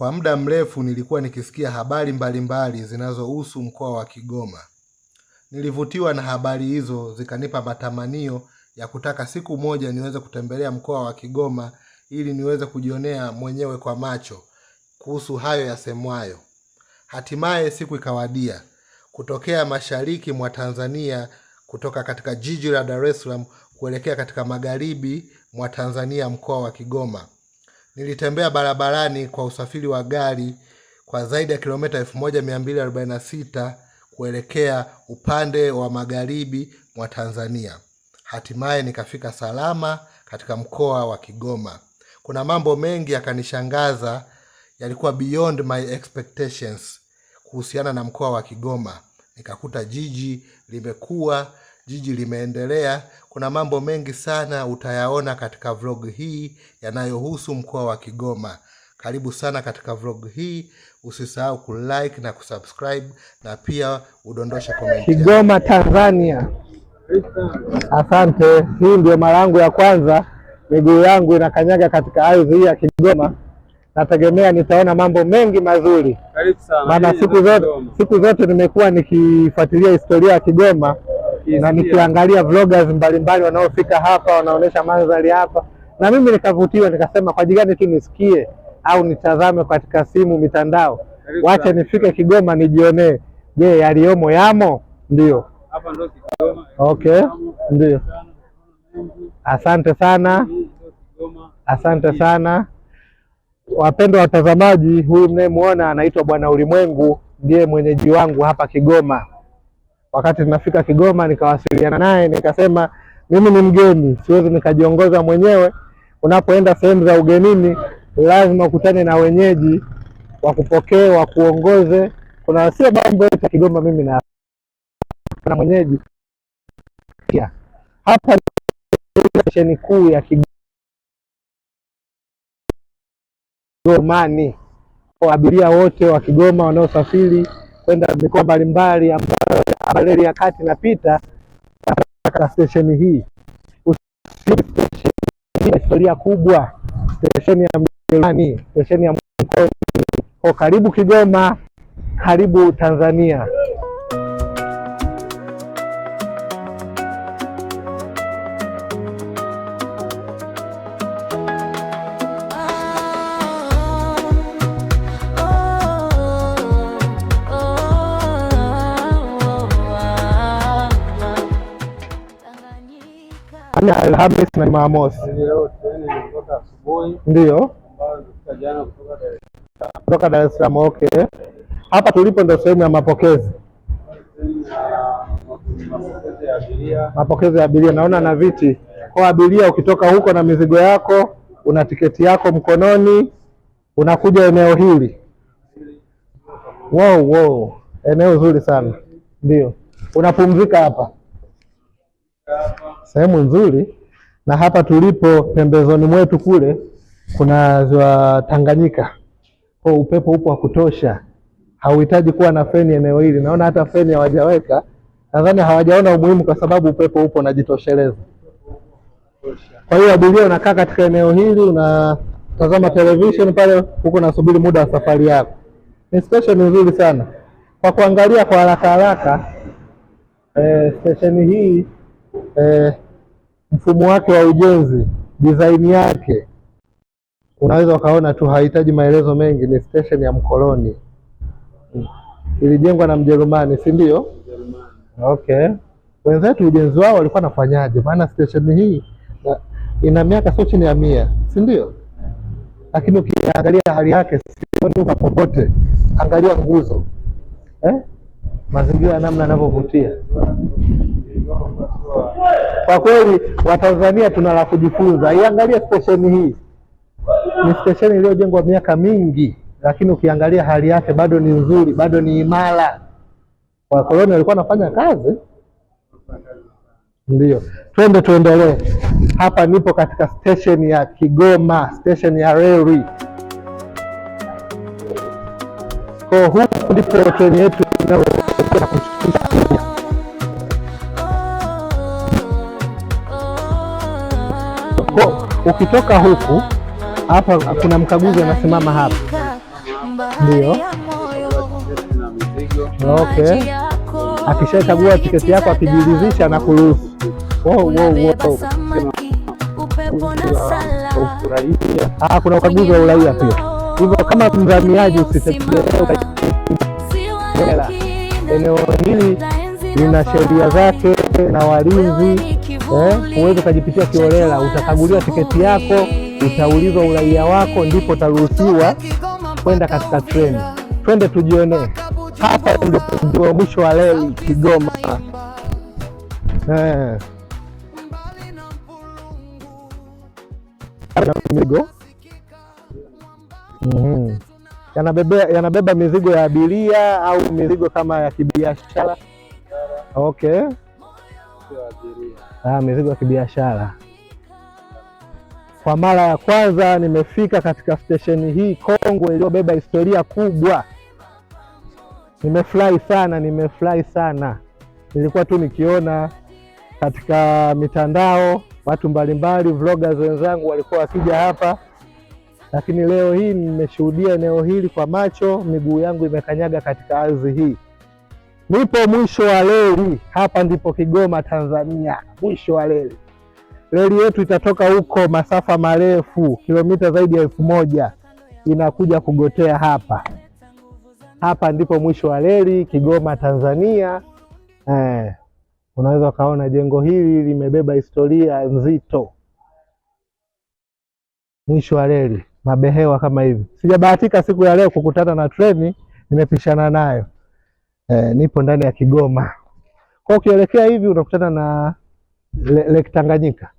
Kwa muda mrefu nilikuwa nikisikia habari mbalimbali zinazohusu mkoa wa Kigoma. Nilivutiwa na habari hizo, zikanipa matamanio ya kutaka siku moja niweze kutembelea mkoa wa Kigoma ili niweze kujionea mwenyewe kwa macho kuhusu hayo yasemwayo. Hatimaye siku ikawadia, kutokea mashariki mwa Tanzania, kutoka katika jiji la Dar es Salaam kuelekea katika magharibi mwa Tanzania, mkoa wa Kigoma. Nilitembea barabarani kwa usafiri wa gari kwa zaidi ya kilomita 1246 kuelekea upande wa magharibi mwa Tanzania. Hatimaye nikafika salama katika mkoa wa Kigoma. Kuna mambo mengi yakanishangaza, yalikuwa beyond my expectations kuhusiana na mkoa wa Kigoma. Nikakuta jiji limekuwa, jiji limeendelea. Kuna mambo mengi sana utayaona katika vlog hii yanayohusu mkoa wa Kigoma. Karibu sana katika vlog hii. Usisahau kulike na kusubscribe na pia udondoshe comment. Kigoma, Tanzania. Asante. Hii ndio mara yangu ya kwanza miguu yangu inakanyaga katika ardhi hii ya Kigoma. Nategemea nitaona mambo mengi mazuri. Karibu sana. Maana siku zote nimekuwa nikifuatilia historia ya Kigoma na nikiangalia vloggers mbalimbali wanaofika hapa, wanaonesha mandhari hapa. Na mimi nikavutiwa, nikasema kwa jigani tu nisikie au nitazame katika simu mitandao. Wacha nifike Kigoma nijionee. Je, yaliomo yamo? Ndio. Hapa ndio Kigoma. Okay. Ndio. Asante sana. Asante sana. Wapendwa watazamaji, huyu mnayemuona anaitwa Bwana Ulimwengu, ndiye mwenyeji wangu hapa Kigoma. Wakati tunafika Kigoma nikawasiliana naye, nikasema mimi ni mgeni, siwezi nikajiongoza mwenyewe. Unapoenda sehemu za ugenini lazima ukutane na wenyeji wakupokee, wakuongoze. Kuna sio mambo yote Kigoma mimi na mwenyeji. Hapa ni stesheni kuu ya Kigoma. Kwa abiria wote wa Kigoma wanaosafiri kwenda mikoa mbalimbali ambayo reli ya kati inapita katika stesheni hii. Historia kubwa, stesheni ya Mjerumani, stesheni ya Mkoani. Kwa karibu Kigoma, karibu Tanzania. Alhamisi na Jumamosi. Ndio. Kutoka Dar es Salaam. Okay. Hapa tulipo ndio sehemu ya mapokezi. Mapokezi ya abiria. Naona na viti. Kwa abiria ukitoka huko na mizigo yako, una tiketi yako mkononi, unakuja eneo hili. Wow. Eneo zuri sana. Ndio. Unapumzika hapa. Sehemu nzuri. Na hapa tulipo pembezoni mwetu kule kuna ziwa Tanganyika. Kwa upepo upo wa kutosha. Hauhitaji kuwa na feni eneo hili. Naona hata feni hawajaweka. Nadhani hawajaona umuhimu kwa sababu upepo upo unajitosheleza. Kwa hiyo abiria unakaa katika eneo hili, unatazama television pale huko, nasubiri muda wa safari yako. Ni station nzuri sana. Kwa kuangalia kwa haraka station hii mfumo wake wa ujenzi, design yake, unaweza ukaona tu, hahitaji maelezo mengi. Ni station ya mkoloni. Ilijengwa na Mjerumani, si ndio? Okay. Wenzetu ujenzi wao walikuwa nafanyaje? Maana station hii ina miaka sio chini ya 100, si ndio? Lakini ukiangalia hali yake sio popote. Angalia nguzo. Mazingira namna yanavyovutia. Kwa kweli Watanzania tuna la kujifunza. Iangalia stesheni hii. Ni stesheni iliyojengwa miaka mingi, lakini ukiangalia hali yake bado ni nzuri, bado ni imara. Wakoloni walikuwa wanafanya kazi. Ndio. Twende tuendelee. Hapa nipo katika stesheni ya Kigoma, stesheni ya reli. Kwa huku ndipo treni yetu inayokwenda kushukisha. Ukitoka huku hapa kuna mkaguzi anasimama hapa. Ndio. Okay. Akishachagua tiketi yako akijiridhisha na kuruhusu. Kuna ukaguzi wa uraia pia. Hivyo kama mzamiaji usitegemee eneo hili lina sheria zake na walinzi, huwezi ukajipitia kiholela. Utakaguliwa tiketi yako, utaulizwa uraia wako, ndipo utaruhusiwa kwenda katika treni. Twende tujionee. Hapa ndio mwisho wa reli Kigoma. Mizigo yanabeba mizigo ya abiria au mizigo kama ya kibiashara? Okay. Mizigo ya kibiashara. Kwa mara ya kwanza nimefika katika stesheni hii kongwe iliyobeba historia kubwa. Nimefurahi sana. Nilikuwa tu nikiona katika mitandao watu mbalimbali, vloggers wenzangu walikuwa wakija hapa, lakini leo hii nimeshuhudia eneo hili kwa macho, miguu yangu imekanyaga katika ardhi hii. Nipo mwisho wa reli. Hapa ndipo Kigoma, Tanzania, mwisho wa reli. Reli yetu itatoka huko masafa marefu, kilomita zaidi ya 1000, inakuja kugotea hapa. Hapa ndipo mwisho wa reli Kigoma, Tanzania. Unaweza ukaona jengo hili limebeba historia nzito. Mwisho wa reli, mabehewa kama hivi. Sijabahatika siku ya leo kukutana na treni, nimepishana nayo. Nipo ndani ya Kigoma. Kwa ukielekea hivi unakutana na Lake Tanganyika.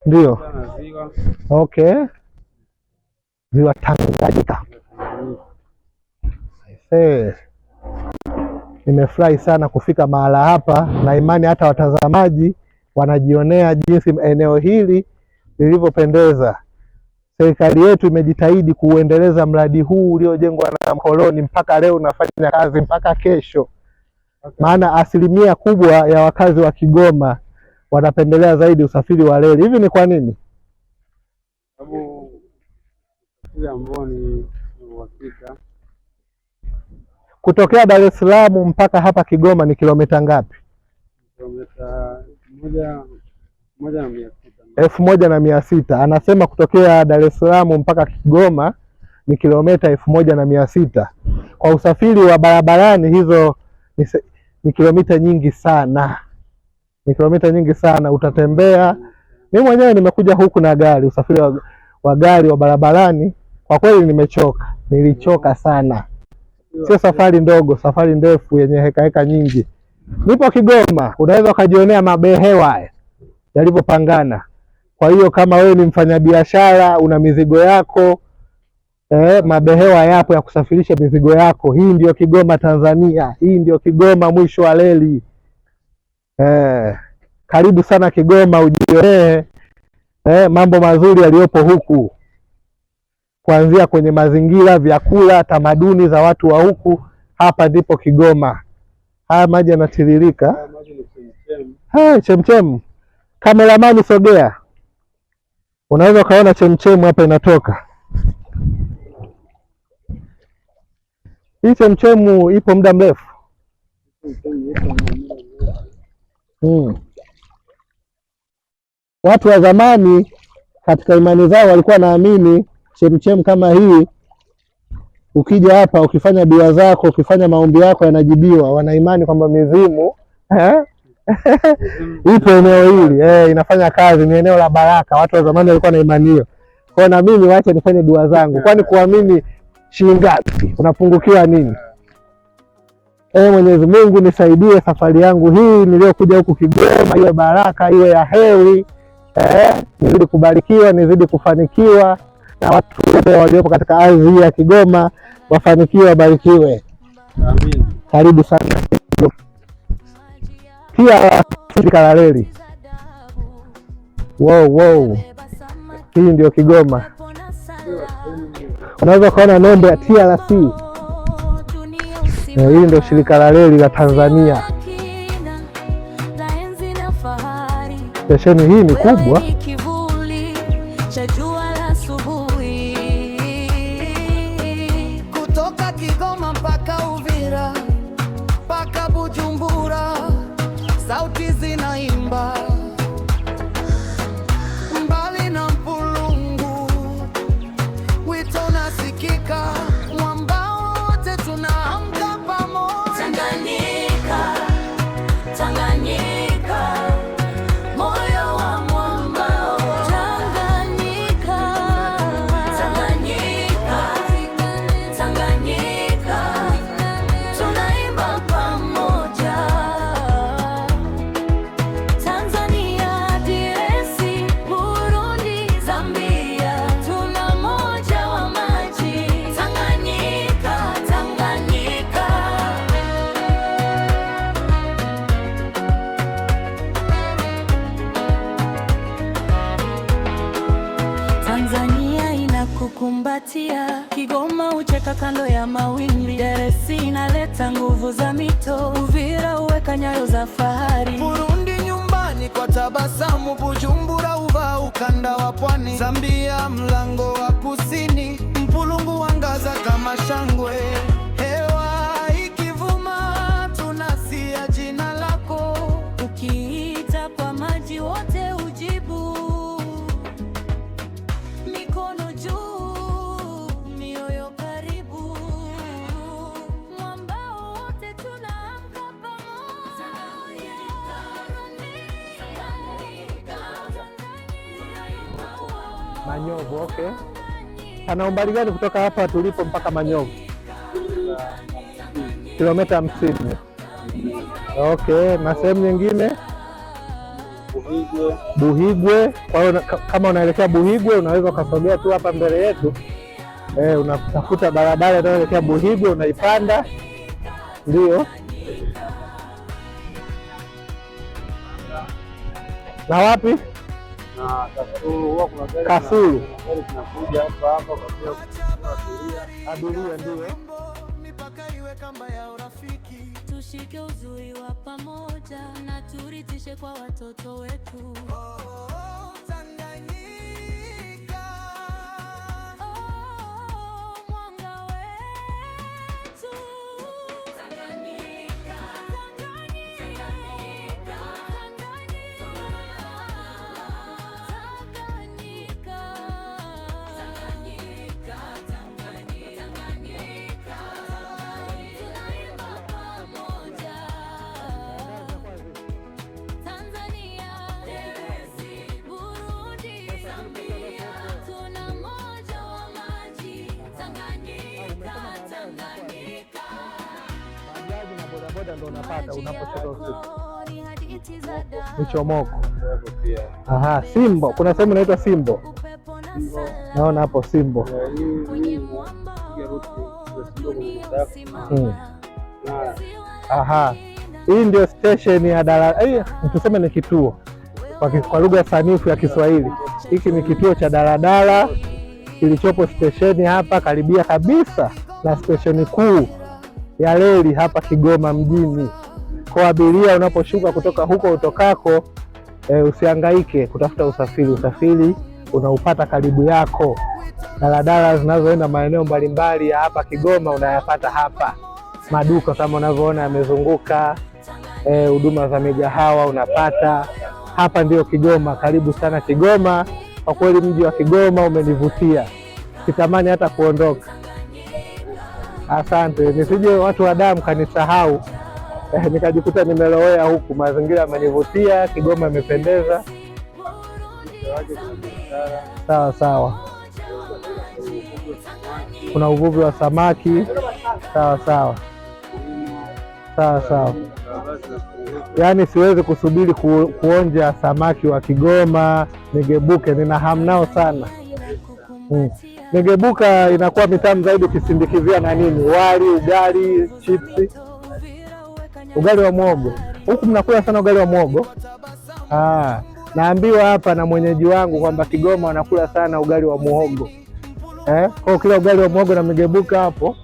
Ndio. Okay. Ziwa Tanganyika. Nimefurahi sana kufika mahala hapa, na imani hata watazamaji wanajionea jinsi eneo hili lilivyopendeza. Serikali yetu imejitahidi kuuendeleza mradi huu uliojengwa na mkoloni, mpaka leo unafanya kazi mpaka kesho. Maana asilimia kubwa ya wakazi wa Kigoma wanapendelea zaidi usafiri wa reli. Hivi ni kwa nini? Sababu ile ambao ni uhakika. Kutokea Dar es Salaam mpaka hapa Kigoma ni kilomita ngapi? Kilomita 1,600. 1,600. Anasema kutokea Dar es Salaam mpaka Kigoma ni kilomita 1,600. Kwa usafiri wa barabarani hizo ni kilomita nyingi sana. Utatembea. Mimi mwenyewe nimekuja huku na gari, usafiri wa gari wa barabarani. Kwa kweli nimechoka. Nilichoka sana. Sio safari ndogo, safari ndefu yenye heka nyingi. Nipo Kigoma, unaweza ukajionea mabehewa yalivyopangana. Kwa hiyo kama wewe ni mfanyabiashara, una mizigo yako, mabehewa yapo ya kusafirisha mizigo yako. Hii ndio Kigoma, Tanzania. Hii ndio Kigoma, mwisho wa reli. Karibu sana Kigoma, ujionee mambo mazuri yaliyopo huku, kuanzia kwenye mazingira, vyakula, tamaduni za watu wa huku. Hapa ndipo Kigoma. Haya maji yanatiririka. Chemchem. Kameramani sogea. Unaweza ukaona chemchem hapa inatoka. Hii chemchem ipo muda mrefu. Watu wa zamani katika imani zao walikuwa naamini chemchem kama hii, ukija hapa ukifanya dua zako, ukifanya maombi yako yanajibiwa. Wana imani kwamba mizimu ipo eneo hili, inafanya kazi, ni eneo la baraka. Watu wa zamani walikuwa na imani hiyo. Kwa na mimi wacha nifanye dua zangu. Kwani kuamini shilingi ngapi? Unapungukiwa nini? Mwenyezi Mungu nisaidie safari yangu hii niliyokuja huku Kigoma iwe baraka, iwe ya heri. Nizidi kubarikiwa, nizidi kufanikiwa, na watu wote waliopo katika ardhi ya Kigoma wafanikiwe, wabarikiwe. Amin. Karibu sana. Pia shirika la reli. Wow. Hii ndio Kigoma. Unaweza kuona nembo ya TRC. Hii ndio shirika la reli la Tanzania. Stesheni hii ni kubwa. kukumbatia. Kigoma ucheka kando ya mawimbi, Dar es Salaam inaleta nguvu za mito, Uvira uweka nyayo za fahari, Burundi nyumbani kwa tabasamu, Bujumbura uva ukanda wa pwani, Zambia mlango wa kusini, Mpulungu wangaza kama shangwe. Hewa ikivuma tunasia jina lako, ukiita kwa maji wote ujibu. Mikono juu, mioyo karibu, mwambao wote tunaamka pamoja. Manyovu, okay. Ana umbali gani kutoka hapa tulipo mpaka Manyovu? Kilomita 50. Okay, na sehemu nyingine? Buhigwe. Kwa hiyo kama unaelekea Buhigwe unaweza ukasogea tu hapa mbele yetu. Unatafuta barabara inayoelekea Buhigwe, unaipanda. Ndio. Na wapi? Kasulu. Abiria ndio. Mipaka iwe kamba ya urafiki, Tushike uzuri wa pamoja na turithishe kwa watoto wetu. Tanganyika, Mwanga wetu. Tanganyika, Tanganyika, Tanganyika, Tanganyika, tunaimba pamoja. Tanzania, Burundi, Zambia, tuna moja wa maji. Tanganyika, Tanganyika. Bajaji na bodaboda ndio unapata unapotoka usiku. Ni hadithi za damu. Michomoko. Aha, Simbo. Kuna sehemu inaitwa Simbo. Upepo na sala. Naona hapo Simbo. Kwenye mwamba dunia usimama. Aha. Hii ndio station ya daladala. Tuseme ni kituo. Kwa lugha sanifu ya Kiswahili. Hiki ni kituo cha daladala kilichopo stesheni hapa karibia kabisa na stesheni kuu ya reli hapa Kigoma mjini. Kwa abiria unaposhuka kutoka huko utokako, usihangaike kutafuta usafiri. Usafiri unaupata karibu yako. Daladala zinazoenda maeneo mbalimbali ya hapa Kigoma unayapata hapa. Maduka kama unavyoona yamezunguka, huduma za migahawa unapata hapa. Ndio Kigoma. Karibu sana Kigoma. Kwa kweli mji wa Kigoma umenivutia, sitamani hata kuondoka. Asante, nisije watu wa damu kanisahau, nikajikuta nimelowea huku. Mazingira yamenivutia, Kigoma imependeza. Sawa sawa, kuna uvuvi wa samaki. Sawa sawa, sawa sawa. Yaani siwezi kusubiri kuonja samaki wa Kigoma. Migebuka nina hamu nao sana. Migebuka inakuwa mitamu zaidi ukisindikizia na nini? Wali, ugali, chipsi. Ugali wa muhogo. Huku mnakula sana ugali wa muhogo? Naambiwa hapa na mwenyeji wangu kwamba Kigoma wanakula sana ugali wa muhogo. Kwa kila ugali wa muhogo na migebuka hapo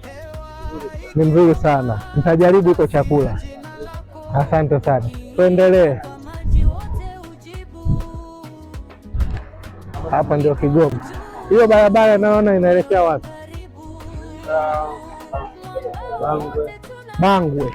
ni mzuri sana. Nitajaribu iko chakula. Asante sana. Tuendelee. Hapa ndio Kigoma. Hiyo barabara naona inaelekea wapi? Bangwe. Bangwe.